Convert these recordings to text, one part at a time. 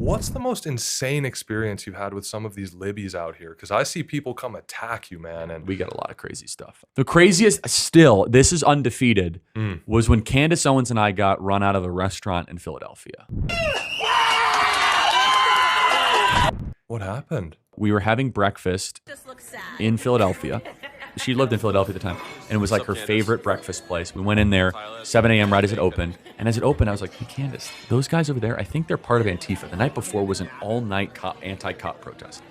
What's the most insane experience you've had with some of these Libbies out here? Because I see people come attack you, man. And we get a lot of crazy stuff. The craziest, still, this is undefeated, was when Candace Owens and I got run out of a restaurant in Philadelphia. What happened? We were having breakfast in Philadelphia. She lived in Philadelphia at the time, and it was like her favorite breakfast place. We went in there, 7 a.m. right as it opened, and as it opened, I was like, hey, Candace, those guys over there, I think they're part of Antifa. The night before was an all-night anti-cop protest.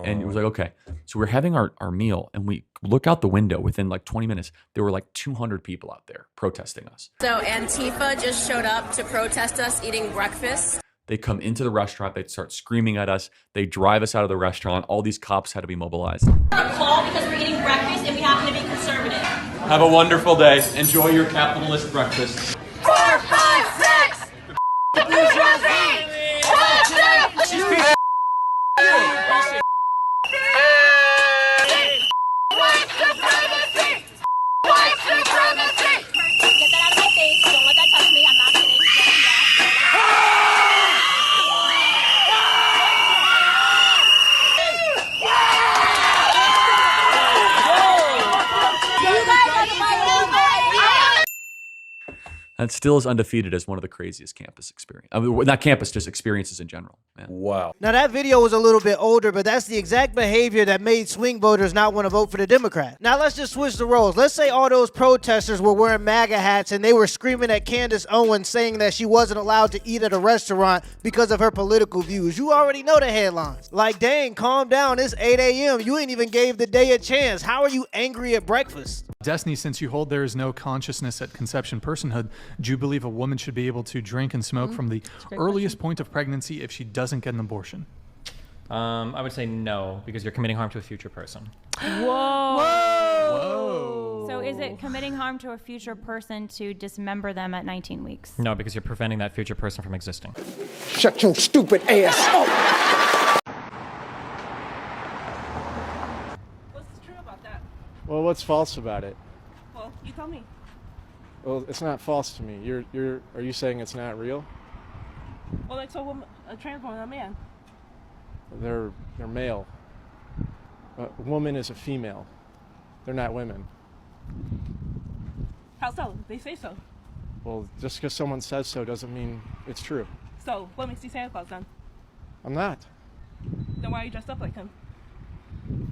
And it was like, okay. So we're having our meal, and we look out the window. Within like 20 minutes, there were like 200 people out there protesting us. So Antifa just showed up to protest us eating breakfast. They come into the restaurant, they start screaming at us, they drive us out of the restaurant, all these cops had to be mobilized. Call because we're eating breakfast and we happen to be conservative. Have a wonderful day. Enjoy your capitalist breakfast. 4, 5, 6! The bourgeoisie! White supremacy! White supremacy! Get that out of my face. Don't let that touch me. I'm not kidding. That still is undefeated as one of the craziest campus experiences. I mean, not campus, just experiences in general. Man. Wow. Now, that video was a little bit older, but that's the exact behavior that made swing voters not want to vote for the Democrats. Now, let's just switch the roles. Let's say all those protesters were wearing MAGA hats and they were screaming at Candace Owens saying that she wasn't allowed to eat at a restaurant because of her political views. You already know the headlines. Like, dang, calm down. It's 8 a.m. You ain't even gave the day a chance. How are you angry at breakfast? Destiny, since you hold there is no consciousness at conception personhood, do you believe a woman should be able to drink and smoke from the earliest point of pregnancy if she doesn't get an abortion? I would say no, because you're committing harm to a future person. Whoa. So is it committing harm to a future person to dismember them at 19 weeks? No, because you're preventing that future person from existing. Shut your stupid ass up! What's true about that? Well, what's false about it? Well, you tell me. Well, it's not false to me. Are you saying it's not real? Well, like, so a trans woman, a man. They're male. A woman is a female. They're not women. How so? They say so. Well, just because someone says so doesn't mean it's true. So, what makes you Santa Claus then? I'm not. Then why are you dressed up like him?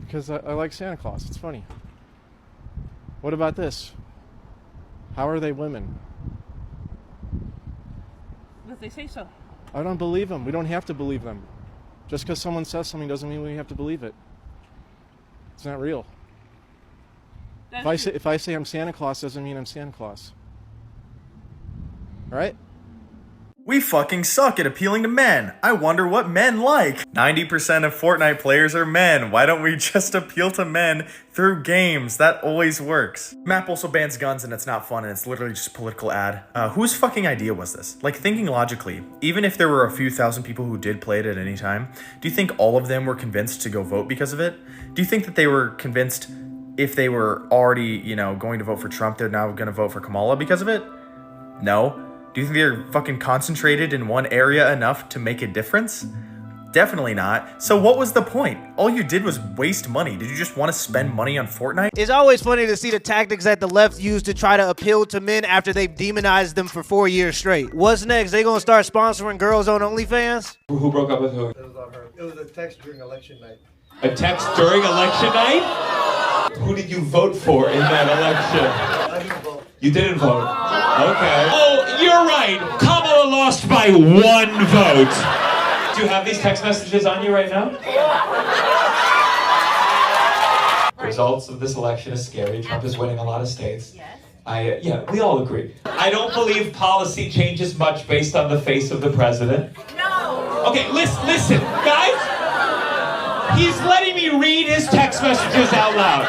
Because I like Santa Claus. It's funny. What about this? How are they women? Because they say so. I don't believe them. We don't have to believe them. Just because someone says something doesn't mean we have to believe it. It's not real. If I say I'm Santa Claus, doesn't mean I'm Santa Claus. All right? We fucking suck at appealing to men. I wonder what men like. 90% of Fortnite players are men. Why don't we just appeal to men through games? That always works. Map also bans guns and it's not fun and it's literally just a political ad. Whose fucking idea was this? Like, thinking logically, even if there were a few thousand people who did play it at any time, do you think all of them were convinced to go vote because of it? Do you think that they were convinced if they were already, going to vote for Trump, they're now gonna vote for Kamala because of it? No. Do you think they're fucking concentrated in one area enough to make a difference? Definitely not. So what was the point? All you did was waste money. Did you just want to spend money on Fortnite? It's always funny to see the tactics that the left use to try to appeal to men after they've demonized them for 4 years straight. What's next? They gonna start sponsoring girls on OnlyFans? Who broke up with who? It was on her. It was a text during election night. A text during election night? Who did you vote for in that election? I didn't vote. You didn't vote? Okay. Oh, you're right. Kamala lost by 1 vote. Do you have these text messages on you right now? Results of this election is scary. Trump is winning a lot of states. Yes. Yeah, we all agree. I don't believe policy changes much based on the face of the president. No. Okay, listen, guys. He's letting me read his text messages out loud.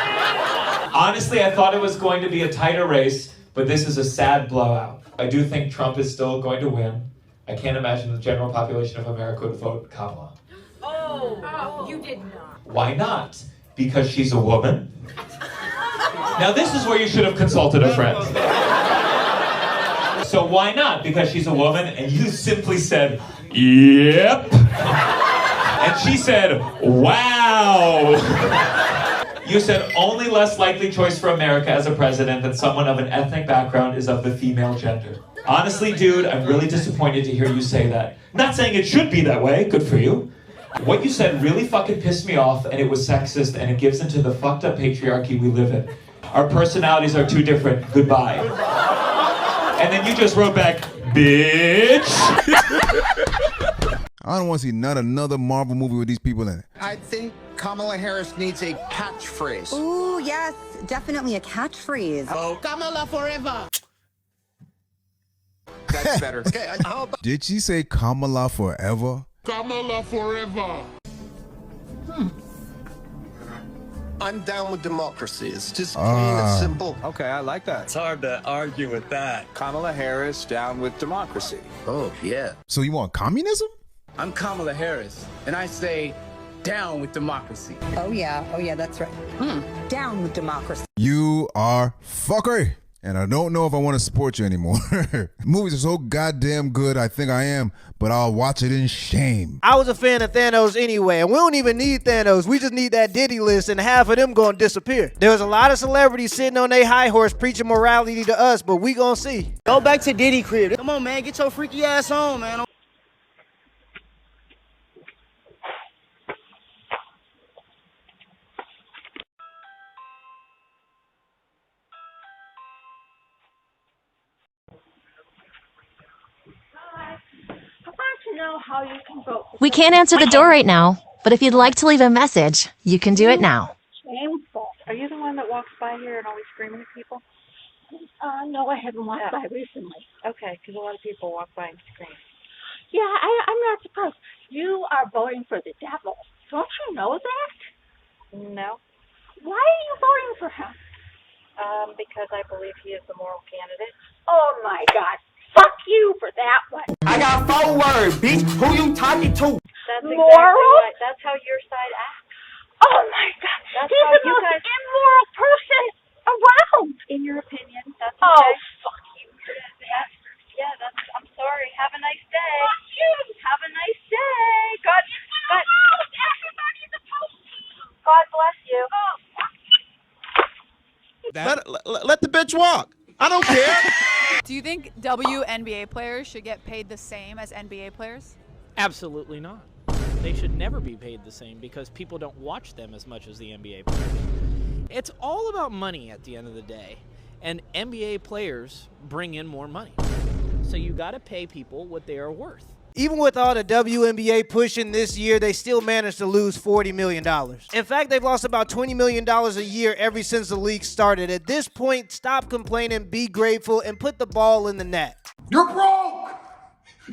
Honestly, I thought it was going to be a tighter race, but this is a sad blowout. I do think Trump is still going to win. I can't imagine the general population of America would vote Kamala. Oh, you did not. Why not? Because she's a woman. Now this is where you should have consulted a friend. So why not? Because she's a woman, and you simply said, yep. And she said, wow. You said only less likely choice for America as a president than someone of an ethnic background is of the female gender. Honestly, dude, I'm really disappointed to hear you say that. Not saying it should be that way, good for you. What you said really fucking pissed me off, and it was sexist, and it gives into the fucked up patriarchy we live in. Our personalities are too different, goodbye. And then you just wrote back, bitch. I don't want to see another Marvel movie with these people in it. I think Kamala Harris needs a catchphrase. Ooh, yes, definitely a catchphrase. Oh, Kamala forever. That's better. Okay, how about Did she say Kamala forever? Kamala forever? I'm down with democracy. It's just plain and simple. Okay, I like that. It's hard to argue with that. Kamala Harris down with democracy. Oh, yeah. So you want communism? I'm Kamala Harris, and I say down with democracy. Oh yeah, that's right. Down with democracy. You are fuckery. And I don't know if I want to support you anymore. Movies are so goddamn good, I think I am, but I'll watch it in shame. I was a fan of Thanos anyway, and we don't even need Thanos. We just need that Diddy list, and half of them gonna disappear. There was a lot of celebrities sitting on their high horse preaching morality to us, but we gonna see. Go back to Diddy crib. Come on, man. Get your freaky ass on, man. Know how you can vote. We can't answer the door right now, but if you'd like to leave a message, you can do it now. Shameful. Are you the one that walks by here and always screaming at people? No, I haven't walked by recently. Okay, because a lot of people walk by and scream. Yeah, I'm not surprised. You are voting for the devil. Don't you know that? No. Why are you voting for him? Because I believe he is the moral candidate. Oh my God. Fuck you for that one. I got 4 words, bitch. Who you talking to? That's exactly Moral? right. That's how your side acts. Oh my God. That's He's how the you most guys- immoral person around. In your opinion, that's Oh, okay. fuck you. Yeah, that's. I'm sorry. Have a nice day. Fuck you. Have a nice day. God Everybody's opposed to you. God bless you. Oh, fuck you. Let the bitch walk. I don't care. Do you think WNBA players should get paid the same as NBA players? Absolutely not. They should never be paid the same because people don't watch them as much as the NBA players. It's all about money at the end of the day, and NBA players bring in more money. So you got to pay people what they are worth. Even with all the WNBA pushing this year, they still managed to lose $40 million. In fact, they've lost about $20 million a year ever since the league started. At this point, stop complaining, be grateful, and put the ball in the net. You're broke.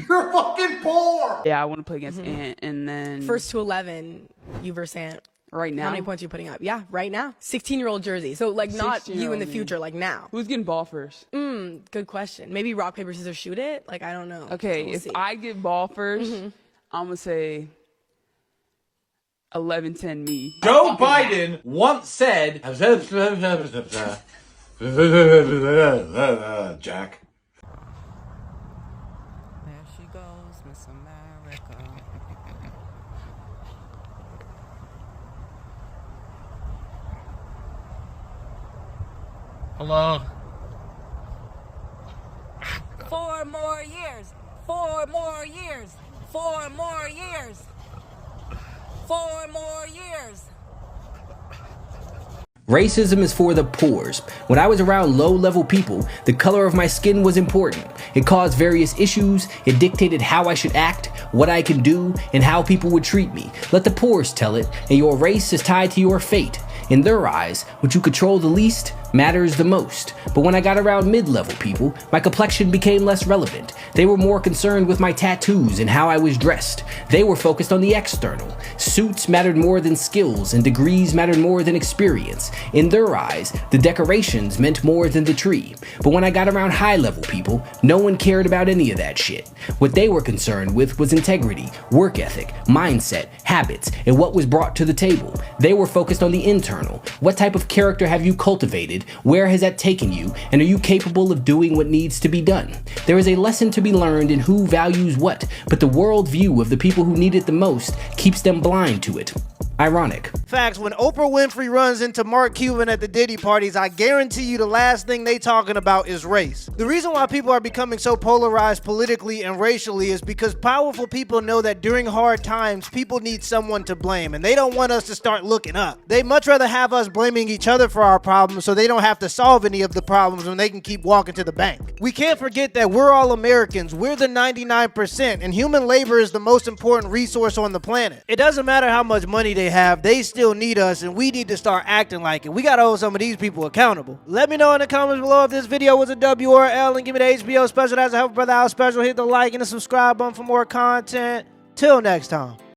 You're fucking poor. Yeah, I want to play against Ant, and then First to 11, you versus Ant. Right now? How many points are you putting up? Yeah, right now. 16-year-old jersey. So, like, not you in the 16-year-old future, like now. Who's getting ball first? Good question. Maybe rock, paper, scissors, shoot it? Like, I don't know. Okay, We'll if see. I get ball 1st, I'm going to say 11-10 me. Joe Biden once said, Jack. There she goes, Miss America. Hello? 4 more years. 4 more years. 4 more years. 4 more years. Racism is for the poors. When I was around low-level people, the color of my skin was important. It caused various issues, it dictated how I should act, what I can do, and how people would treat me. Let the poors tell it, and your race is tied to your fate. In their eyes, what you control the least matters the most. But when I got around mid-level people, my complexion became less relevant. They were more concerned with my tattoos and how I was dressed. They were focused on the external. Suits mattered more than skills, and degrees mattered more than experience. In their eyes, the decorations meant more than the tree. But when I got around high-level people, no one cared about any of that shit. What they were concerned with was integrity, work ethic, mindset, habits, and what was brought to the table. They were focused on the internal. What type of character have you cultivated succeeded? Where has that taken you? And are you capable of doing what needs to be done? There is a lesson to be learned in who values what, but the world view of the people who need it the most keeps them blind to it. Ironic. Facts, when Oprah Winfrey runs into Mark Cuban at the Diddy parties, I guarantee you the last thing they talking about is race. The reason why people are becoming so polarized politically and racially is because powerful people know that during hard times, people need someone to blame, and they don't want us to start looking up. They much rather have us blaming each other for our problems so they don't have to solve any of the problems when they can keep walking to the bank. We can't forget that we're all Americans, we're the 99%, and human labor is the most important resource on the planet. It doesn't matter how much money they have, they still need us, and we need to start acting like it. We gotta hold some of these people accountable. Let me know in the comments below if this video was a W or L, and give me the HBO special. That's a Help Brother Out special. Hit the like and the subscribe button for more content. Till next time.